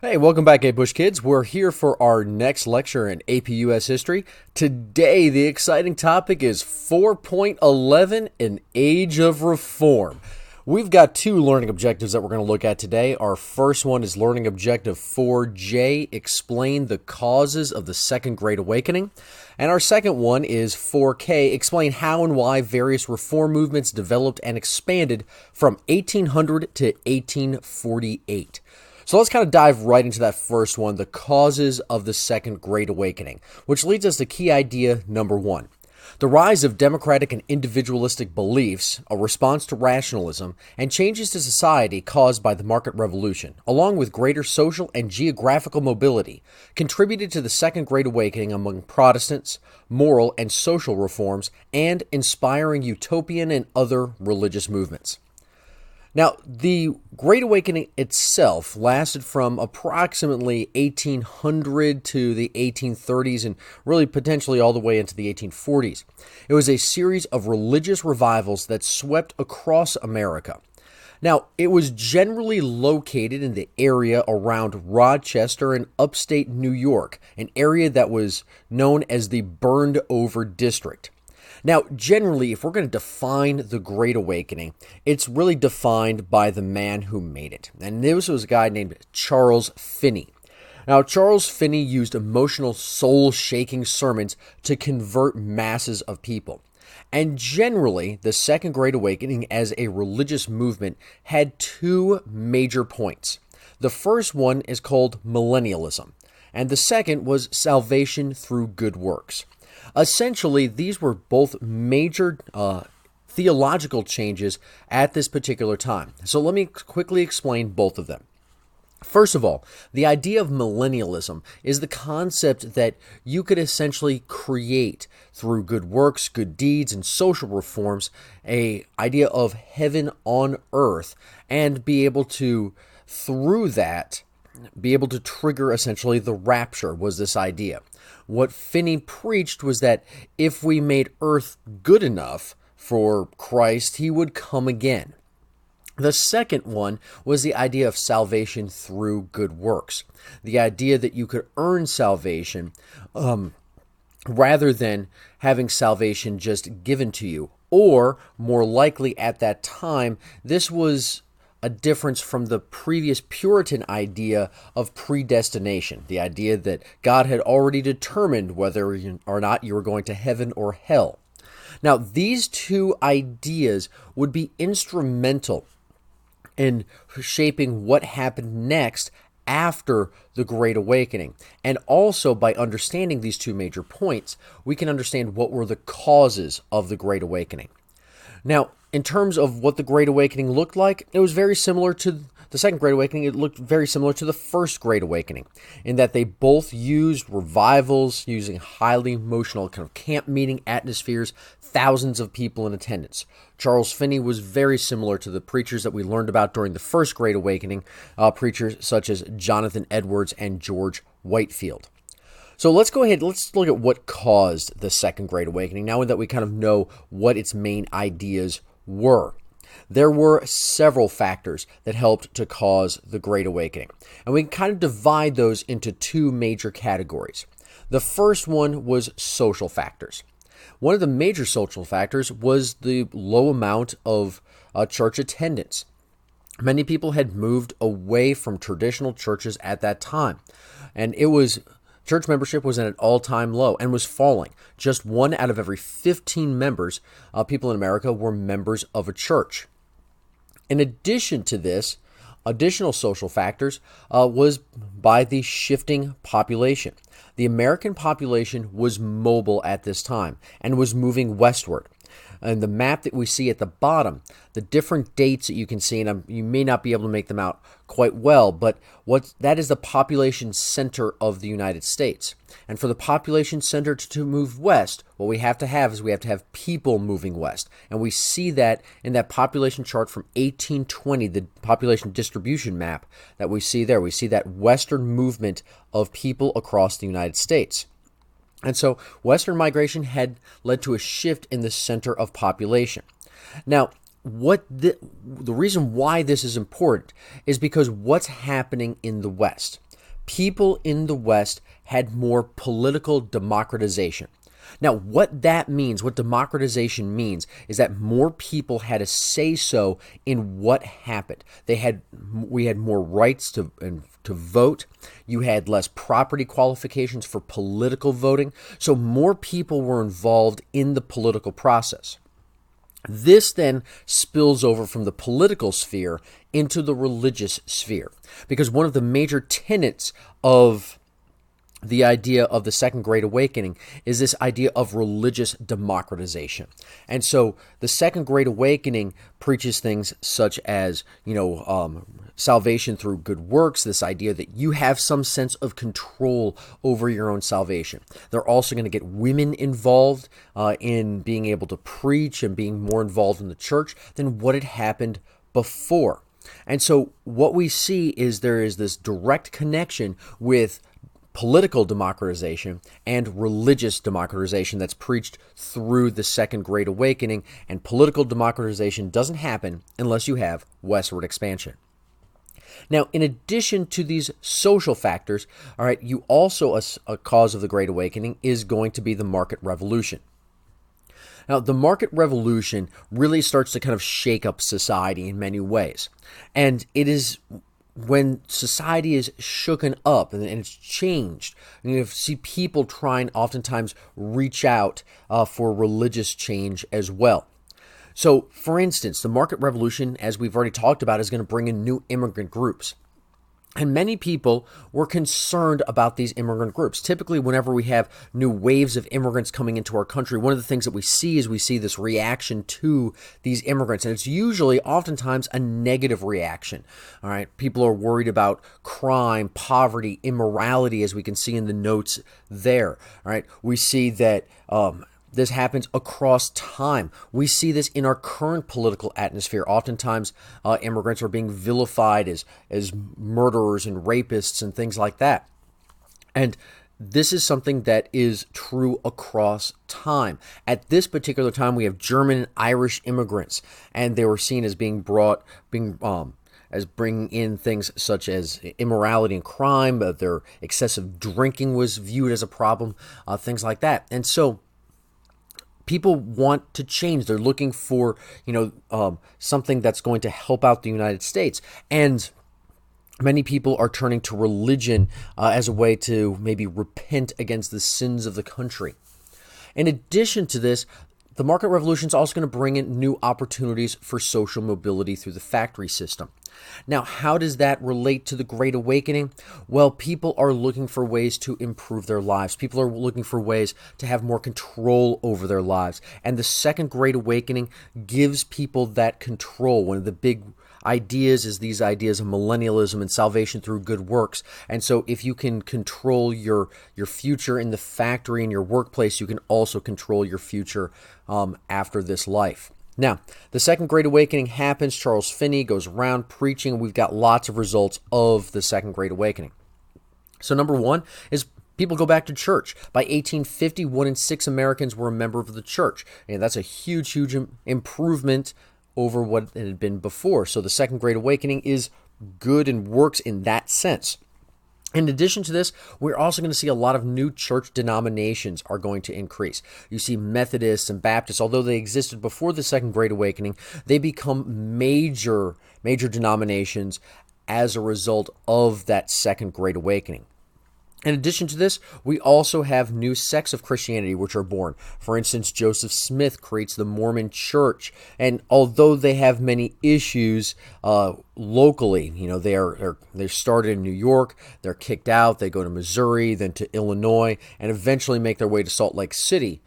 Hey, welcome back, Bush Kids. We're here for our next lecture in AP US History. Today, the exciting topic is 4.11, an age of reform. We've got two learning objectives that we're going to look at today. Our first one is learning objective 4J, explain the causes of the Second Great Awakening. And our second one is 4K, explain how and why various reform movements developed and expanded from 1800 to 1848. So let's kind of dive right into that first one, the causes of the Second Great Awakening, which leads us to key idea number one. The rise of democratic and individualistic beliefs, a response to rationalism, and changes to society caused by the market revolution, along with greater social and geographical mobility, contributed to the Second Great Awakening among Protestants, moral and social reforms, and inspiring utopian and other religious movements. Now, the Great Awakening itself lasted from approximately 1800 to the 1830s and really potentially all the way into the 1840s. It was a series of religious revivals that swept across America. Now, it was generally located in the area around Rochester and upstate New York, an area that was known as the Burned Over District. Now, generally, if we're going to define the Great Awakening, it's really defined by the man who made it. And this was a guy named Charles Finney. Now, Charles Finney used emotional, soul-shaking sermons to convert masses of people. And generally, the Second Great Awakening as a religious movement had two major points. The first one is called millennialism, and the second was salvation through good works. Essentially, these were both major theological changes at this particular time. So let me quickly explain both of them. First of all, the idea of millennialism is the concept that you could essentially create through good works, good deeds, and social reforms, an idea of heaven on earth, and be able to, through that, be able to trigger essentially the rapture was this idea. What Finney preached was that if we made earth good enough for Christ, he would come again. The second one was the idea of salvation through good works. The idea that you could earn salvation rather than having salvation just given to you. Or, more likely at that time, this was a difference from the previous Puritan idea of predestination, the idea that God had already determined whether or not you were going to heaven or hell. Now, these two ideas would be instrumental in shaping what happened next after the Great Awakening. And also, by understanding these two major points, we can understand what were the causes of the Great Awakening. Now, in terms of what the Great Awakening looked like, it was very similar to the Second Great Awakening. It looked very similar to the First Great Awakening in that they both used revivals, using highly emotional kind of camp meeting atmospheres, thousands of people in attendance. Charles Finney was very similar to the preachers that we learned about during the First Great Awakening, preachers such as Jonathan Edwards and George Whitefield. So let's go ahead, let's look at what caused the Second Great Awakening, now that we kind of know what its main ideas were. There were several factors that helped to cause the Great Awakening, and we can kind of divide those into two major categories. The first one was social factors. One of the major social factors was the low amount of church attendance. Many people had moved away from traditional churches at that time, and church membership was at an all-time low and was falling. Just 1 out of every 15 members, people in America, were members of a church. In addition to this, additional social factors was by the shifting population. The American population was mobile at this time and was moving westward. And the map that we see at the bottom, the different dates that you can see, and you may not be able to make them out quite well, but that is the population center of the United States. And for the population center to move west, what we have to have is we have to have people moving west. And we see that in that population chart from 1820, the population distribution map that we see there. We see that western movement of people across the United States. And so Western migration had led to a shift in the center of population. Now, the reason why this is important is because what's happening in the West. people in the West had more political democratization. Now, what that means, what democratization means, is that more people had a say-so in what happened. We had more rights to vote. You had less property qualifications for political voting. So more people were involved in the political process. This then spills over from the political sphere into the religious sphere, because one of the major tenets of the idea of the Second Great Awakening is this idea of religious democratization. And so the Second Great Awakening preaches things such as, salvation through good works, this idea that you have some sense of control over your own salvation. They're also going to get women involved in being able to preach and being more involved in the church than what had happened before. And so what we see is there is this direct connection with political democratization and religious democratization that's preached through the Second Great Awakening, and political democratization doesn't happen unless you have westward expansion. Now, in addition to these social factors, all right, you also, a cause of the Great Awakening is going to be the market revolution. Now, the market revolution really starts to kind of shake up society in many ways, and it is when society is shooken up and it's changed, and you see people trying oftentimes reach out for religious change as well. So, for instance, the market revolution, as we've already talked about, is going to bring in new immigrant groups. And many people were concerned about these immigrant groups. Typically, whenever we have new waves of immigrants coming into our country, one of the things that we see this reaction to these immigrants. And it's usually, oftentimes, a negative reaction. All right, people are worried about crime, poverty, immorality, as we can see in the notes there. All right, we see that this happens across time. We see this in our current political atmosphere. Oftentimes, immigrants are being vilified as murderers and rapists and things like that. And this is something that is true across time. At this particular time, we have German and Irish immigrants, and they were seen as bringing in things such as immorality and crime. Their excessive drinking was viewed as a problem, things like that. And so people want to change. They're looking for, something that's going to help out the United States. And many people are turning to religion as a way to maybe repent against the sins of the country. In addition to this, the market revolution is also going to bring in new opportunities for social mobility through the factory system. Now, how does that relate to the Great Awakening? Well, people are looking for ways to improve their lives. People are looking for ways to have more control over their lives. And the Second Great Awakening gives people that control. One of the big ideas is these ideas of millennialism and salvation through good works. And so if you can control your future in the factory and your workplace, you can also control your future after this life. Now, the Second Great Awakening happens. Charles Finney goes around preaching, and we've got lots of results of the Second Great Awakening. So number one is people go back to church. By 1850, 1 in 6 Americans were a member of the church. And that's a huge, huge improvement over what it had been before. So the Second Great Awakening is good and works in that sense. In addition to this, we're also going to see a lot of new church denominations are going to increase. You see Methodists and Baptists, although they existed before the Second Great Awakening, they become major denominations as a result of that Second Great Awakening. In addition to this, we also have new sects of Christianity which are born. For instance, Joseph Smith creates the Mormon Church, and although they have many issues locally, they're started in New York, they're kicked out, they go to Missouri, then to Illinois, and eventually make their way to Salt Lake City.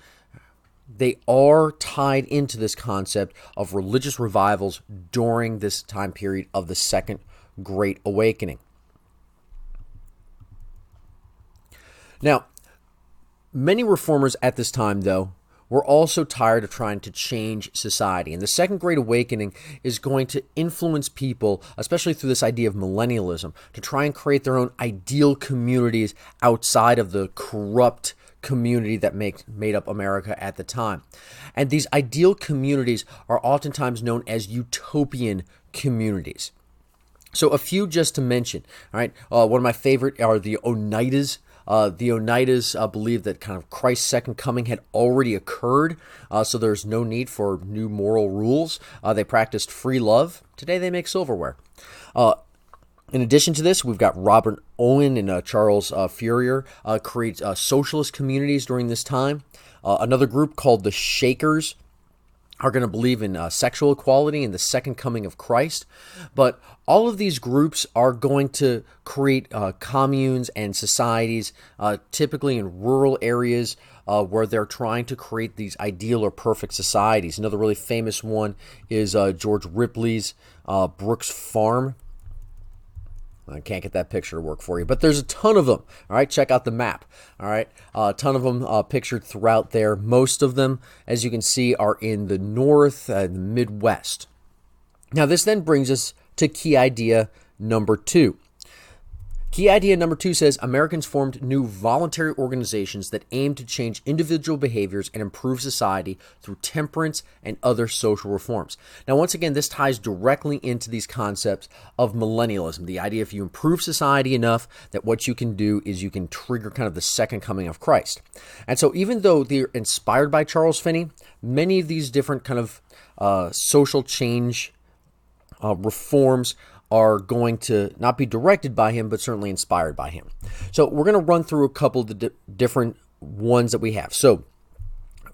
They are tied into this concept of religious revivals during this time period of the Second Great Awakening. Now, many reformers at this time, though, were also tired of trying to change society. And the Second Great Awakening is going to influence people, especially through this idea of millennialism, to try and create their own ideal communities outside of the corrupt community that made up America at the time. And these ideal communities are oftentimes known as utopian communities. So a few just to mention. All right, one of my favorite are the Oneidas. The Oneidas believed that kind of Christ's second coming had already occurred, so there's no need for new moral rules. They practiced free love. Today they make silverware. In addition to this, we've got Robert Owen and Charles Fourier create socialist communities during this time. Another group called the Shakers are going to believe in sexual equality and the second coming of Christ. But all of these groups are going to create communes and societies, typically in rural areas where they're trying to create these ideal or perfect societies. Another really famous one is George Ripley's Brooks Farm. I can't get that picture to work for you, but there's a ton of them. All right, check out the map. All right, a ton of them pictured throughout there. Most of them, as you can see, are in the North and the Midwest. Now, this then brings us to key idea number 2. Key idea number 2 says Americans formed new voluntary organizations that aim to change individual behaviors and improve society through temperance and other social reforms. Now, once again, this ties directly into these concepts of millennialism. The idea if you improve society enough that what you can do is you can trigger kind of the second coming of Christ. And so even though they're inspired by Charles Finney, many of these different kind of social change reforms are going to not be directed by him, but certainly inspired by him. So we're going to run through a couple of the different ones that we have. So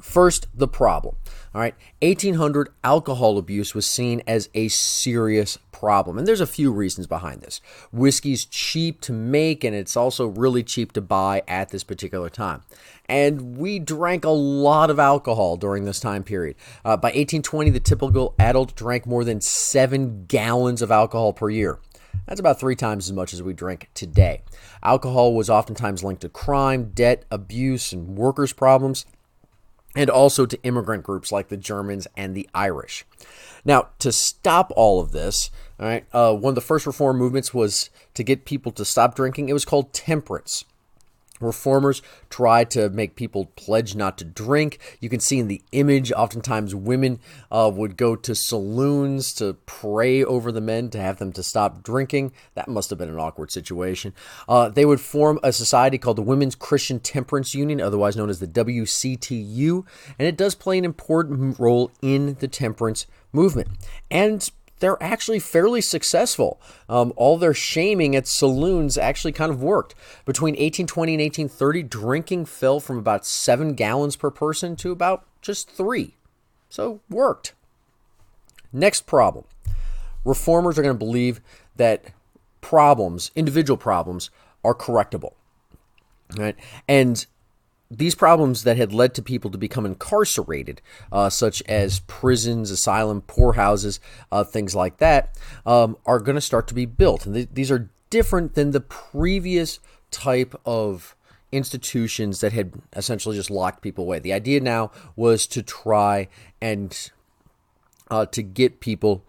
first, the problem. All right, 1800 alcohol abuse was seen as a serious problem. And there's a few reasons behind this. Whiskey's cheap to make, and it's also really cheap to buy at this particular time. And we drank a lot of alcohol during this time period. By 1820, the typical adult drank more than 7 gallons of alcohol per year. That's about 3 times as much as we drink today. Alcohol was oftentimes linked to crime, debt, abuse, and workers' problems, and also to immigrant groups like the Germans and the Irish. Now, to stop all of this, all right, one of the first reform movements was to get people to stop drinking. It was called temperance. Reformers tried to make people pledge not to drink. You can see in the image, oftentimes women would go to saloons to pray over the men to have them to stop drinking. That must have been an awkward situation. They would form a society called the Women's Christian Temperance Union, otherwise known as the WCTU, and it does play an important role in the temperance movement. And they're actually fairly successful. All their shaming at saloons actually kind of worked. Between 1820 and 1830, drinking fell from about 7 gallons per person to about just 3. So worked. Next problem. Reformers are going to believe that problems, individual problems, are correctable. Right? And these problems that had led to people to become incarcerated, such as prisons, asylum, poorhouses, things like that, are going to start to be built. And these are different than the previous type of institutions that had essentially just locked people away. The idea now was to try and to get people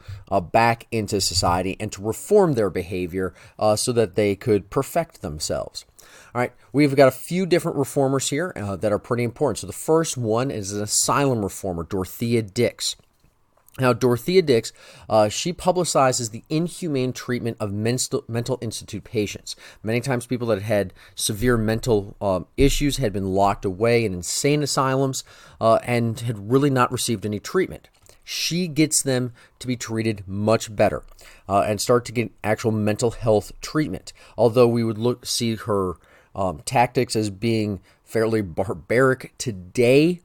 back into society and to reform their behavior so that they could perfect themselves. All right, we've got a few different reformers here that are pretty important. So the first one is an asylum reformer, Dorothea Dix. Now, Dorothea Dix, she publicizes the inhumane treatment of mental institute patients. Many times people that had severe mental issues had been locked away in insane asylums and had really not received any treatment. She gets them to be treated much better and start to get actual mental health treatment. Although we would see her tactics as being fairly barbaric today,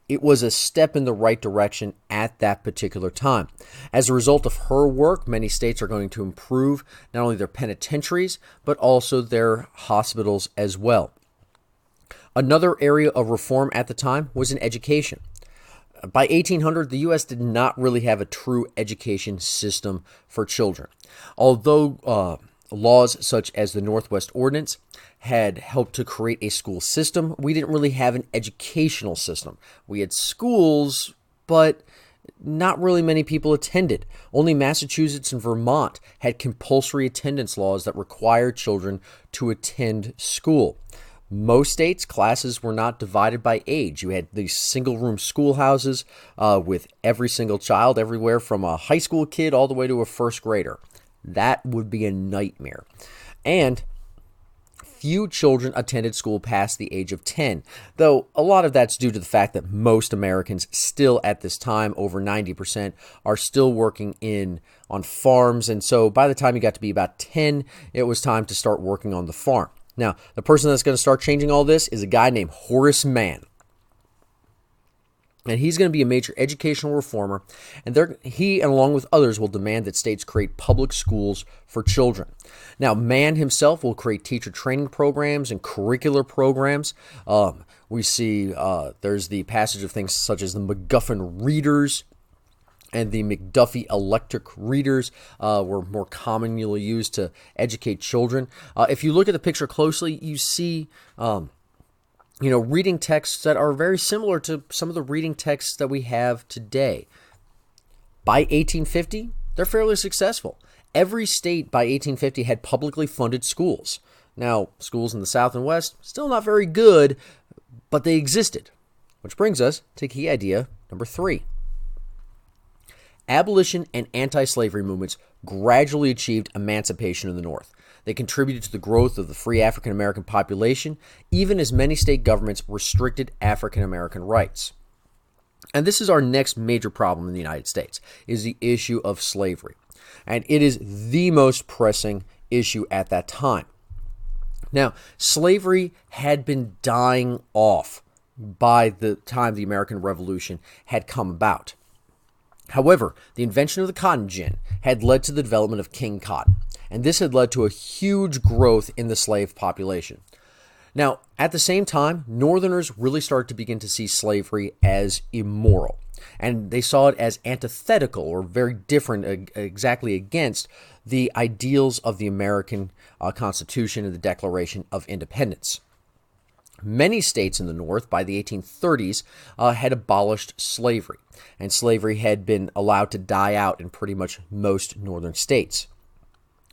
it was a step in the right direction at that particular time. As a result of her work, many states are going to improve not only their penitentiaries, but also their hospitals as well. Another area of reform at the time was in education. By 1800, the U.S. did not really have a true education system for children. Although laws such as the Northwest Ordinance had helped to create a school system, we didn't really have an educational system. We had schools, but not really many people attended. Only Massachusetts and Vermont had compulsory attendance laws that required children to attend school. Most states, classes were not divided by age. You had these single-room schoolhouses with every single child, everywhere from a high school kid all the way to a first grader. That would be a nightmare. And few children attended school past the age of 10, though a lot of that's due to the fact that most Americans still at this time, over 90%, are still working on farms. And so by the time you got to be about 10, it was time to start working on the farm. Now, the person that's going to start changing all this is a guy named Horace Mann. And he's going to be a major educational reformer, and he, along with others, will demand that states create public schools for children. Now, Mann himself will create teacher training programs and curricular programs. We see there's the passage of things such as the MacGuffin readers and the McDuffy electric readers were more commonly used to educate children. If you look at the picture closely, you see reading texts that are very similar to some of the reading texts that we have today. By 1850, they're fairly successful. Every state by 1850 had publicly funded schools. Now, schools in the South and West, still not very good, but they existed. Which brings us to key idea number 3. Abolition and anti-slavery movements gradually achieved emancipation in the North. They contributed to the growth of the free African American population, even as many state governments restricted African American rights. And this is our next major problem in the United States, is the issue of slavery. And it is the most pressing issue at that time. Now, slavery had been dying off by the time the American Revolution had come about. However, the invention of the cotton gin had led to the development of King Cotton, and this had led to a huge growth in the slave population. Now, at the same time, Northerners really started to begin to see slavery as immoral, and they saw it as antithetical or very different, exactly against the ideals of the American Constitution and the Declaration of Independence. Many states in the North by the 1830s had abolished slavery, and slavery had been allowed to die out in pretty much most northern states.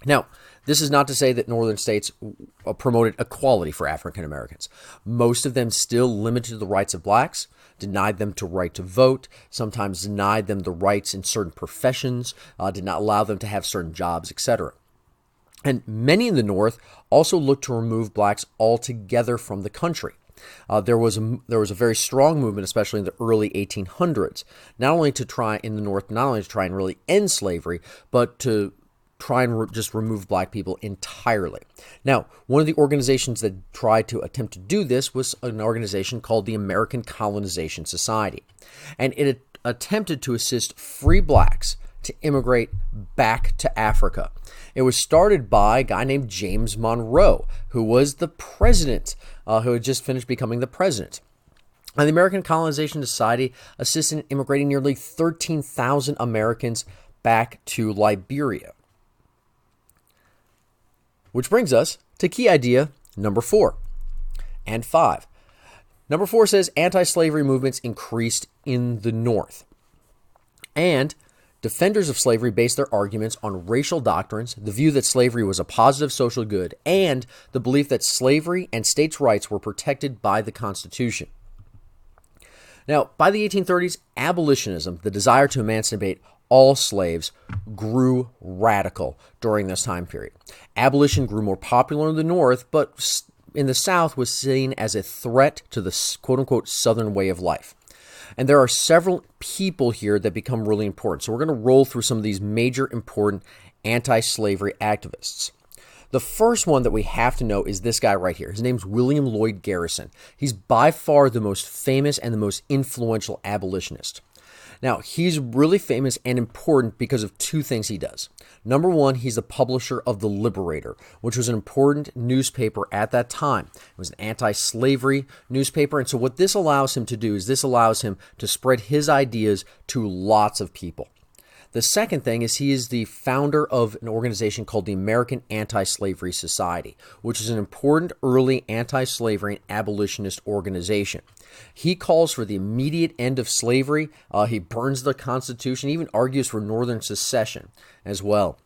Now, this is not to say that northern states promoted equality for African Americans. Most of them still limited the rights of blacks, denied them the right to vote, sometimes denied them the rights in certain professions, did not allow them to have certain jobs, etc. And many in the North also looked to remove blacks altogether from the country. There was a very strong movement, especially in the early 1800s, not only to try and really end slavery, but to try and just remove black people entirely. Now, one of the organizations that tried to attempt to do this was an organization called the American Colonization Society, and it attempted to assist free blacks to immigrate back to Africa. It was started by a guy named James Monroe, who was the president, who had just finished becoming the president. And the American Colonization Society assisted in immigrating nearly 13,000 Americans back to Liberia. Which brings us to key idea number 4 and 5. Number 4 says anti-slavery movements increased in the North. And defenders of slavery based their arguments on racial doctrines, the view that slavery was a positive social good, and the belief that slavery and states' rights were protected by the Constitution. Now, by the 1830s, abolitionism, the desire to emancipate all slaves, grew radical during this time period. Abolition grew more popular in the North, but in the South was seen as a threat to the quote-unquote Southern way of life. And there are several people here that become really important. So we're going to roll through some of these major important anti-slavery activists. The first one that we have to know is this guy right here. His name's William Lloyd Garrison. He's by far the most famous and the most influential abolitionist. Now, he's really famous and important because of two things he does. Number one, he's the publisher of The Liberator, which was an important newspaper at that time. It was an anti-slavery newspaper, and so what this allows him to do is this allows him to spread his ideas to lots of people. The second thing is he is the founder of an organization called the American Anti-Slavery Society, which is an important early anti-slavery and abolitionist organization. He calls for the immediate end of slavery. He burns the Constitution, even argues for Northern secession as well.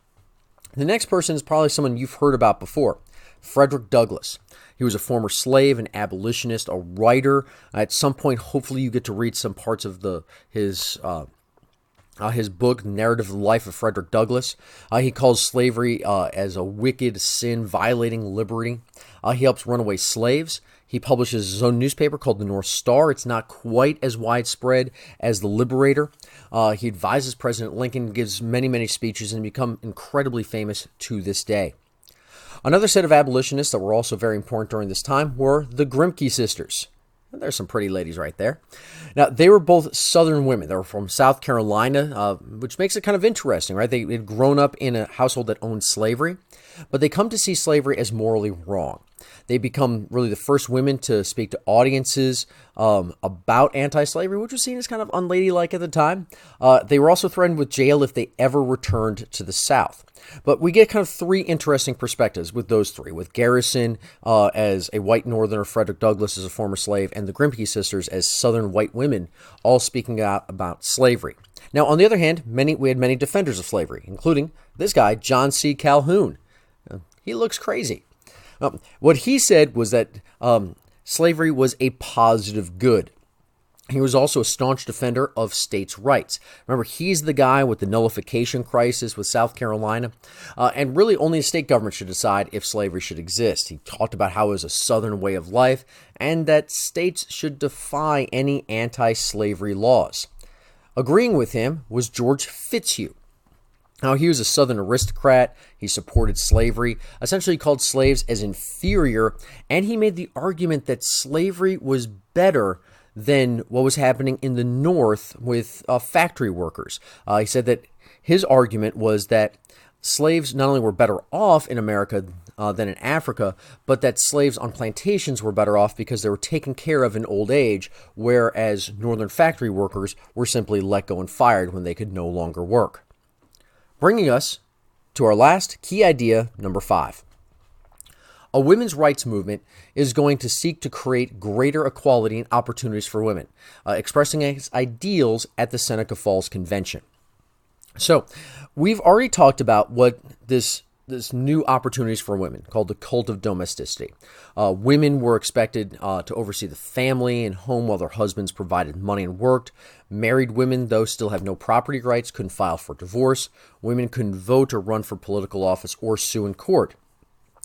The next person is probably someone you've heard about before, Frederick Douglass. He was a former slave, an abolitionist, a writer. At some point, hopefully you get to read some parts of his His book, Narrative of the Life of Frederick Douglass, he calls slavery as a wicked sin violating liberty. He helps runaway slaves. He publishes his own newspaper called the North Star. It's not quite as widespread as the Liberator. He advises President Lincoln, gives many, many speeches, and become incredibly famous to this day. Another set of abolitionists that were also very important during this time were the Grimke Sisters. There's some pretty ladies right there. Now, they were both Southern women. They were from South Carolina, which makes it kind of interesting, right? They had grown up in a household that owned slavery, but they come to see slavery as morally wrong. They become really the first women to speak to audiences about anti-slavery, which was seen as kind of unladylike at the time. They were also threatened with jail if they ever returned to the South. But we get kind of three interesting perspectives with those three, with Garrison as a white Northerner, Frederick Douglass as a former slave, and the Grimke Sisters as Southern white women, all speaking out about slavery. Now, on the other hand, we had many defenders of slavery, including this guy, John C. Calhoun. He looks crazy. What he said was that slavery was a positive good. He was also a staunch defender of states' rights. Remember, he's the guy with the nullification crisis with South Carolina, and really only a state government should decide if slavery should exist. He talked about how it was a Southern way of life and that states should defy any anti-slavery laws. Agreeing with him was George Fitzhugh. Now, he was a Southern aristocrat. He supported slavery, essentially called slaves as inferior, and he made the argument that slavery was better than what was happening in the North with factory workers. He said that his argument was that slaves not only were better off in America than in Africa, but that slaves on plantations were better off because they were taken care of in old age, whereas Northern factory workers were simply let go and fired when they could no longer work. Bringing us to our last key idea, number 5. A women's rights movement is going to seek to create greater equality and opportunities for women, expressing its ideals at the Seneca Falls Convention. So, we've already talked about what this new opportunities for women, called the cult of domesticity. Women were expected to oversee the family and home while their husbands provided money and worked. Married women, though, still have no property rights, couldn't file for divorce. Women couldn't vote or run for political office or sue in court.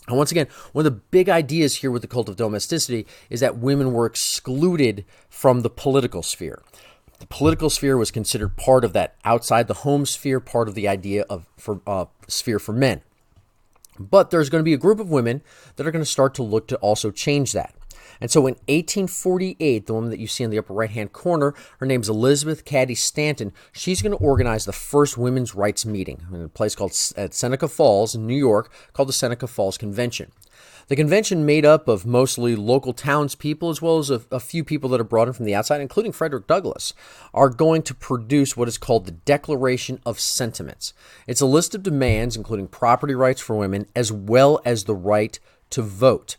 And once again, one of the big ideas here with the cult of domesticity is that women were excluded from the political sphere. The political sphere was considered part of that outside the home sphere, part of the idea of sphere for men. But there's going to be a group of women that are going to start to look to also change that. And so in 1848, the woman that you see in the upper right-hand corner, her name's Elizabeth Cady Stanton. She's going to organize the first women's rights meeting in a place called at Seneca Falls in New York, called the Seneca Falls Convention. The convention, made up of mostly local townspeople as well as a few people that are brought in from the outside, including Frederick Douglass, are going to produce what is called the Declaration of Sentiments. It's a list of demands, including property rights for women, as well as the right to vote.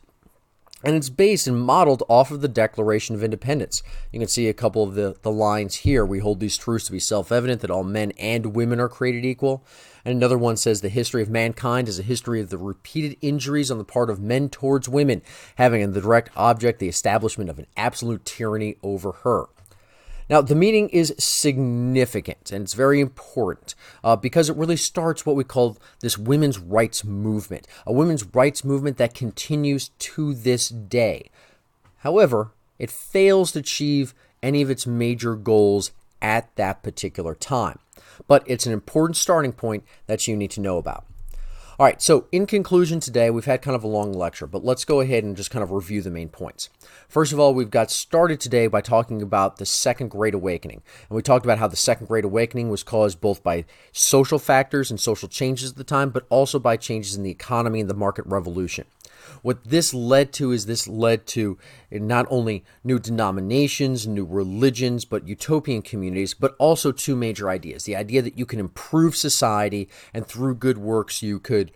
And it's based and modeled off of the Declaration of Independence. You can see a couple of the lines here. We hold these truths to be self-evident, that all men and women are created equal. And another one says the history of mankind is a history of the repeated injuries on the part of men towards women, having in the direct object the establishment of an absolute tyranny over her. Now, the meeting is significant, and it's very important because it really starts what we call this women's rights movement, a women's rights movement that continues to this day. However, it fails to achieve any of its major goals at that particular time. But it's an important starting point that you need to know about. All right, so in conclusion today, we've had kind of a long lecture, but let's go ahead and just kind of review the main points. First of all, we've got started today by talking about the Second Great Awakening. And we talked about how the Second Great Awakening was caused both by social factors and social changes at the time, but also by changes in the economy and the market revolution. What this led to is not only new denominations, new religions, but utopian communities, but also two major ideas. The idea that you can improve society and through good works you could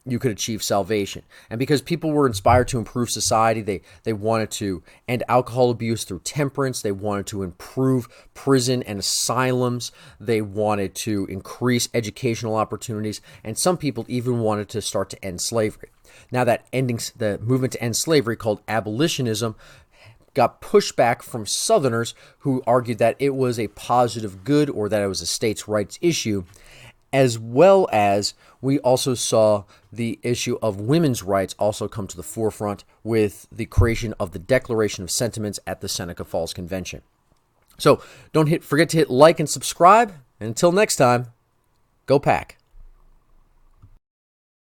achieve salvation. And because people were inspired to improve society, they wanted to end alcohol abuse through temperance. They wanted to improve prison and asylums. They wanted to increase educational opportunities. And some people even wanted to start to end slavery. Now, the movement to end slavery, called abolitionism, got pushback from Southerners who argued that it was a positive good or that it was a states' rights issue, as well as we also saw the issue of women's rights also come to the forefront with the creation of the Declaration of Sentiments at the Seneca Falls Convention. So don't forget to hit like and subscribe. And until next time, go Pack.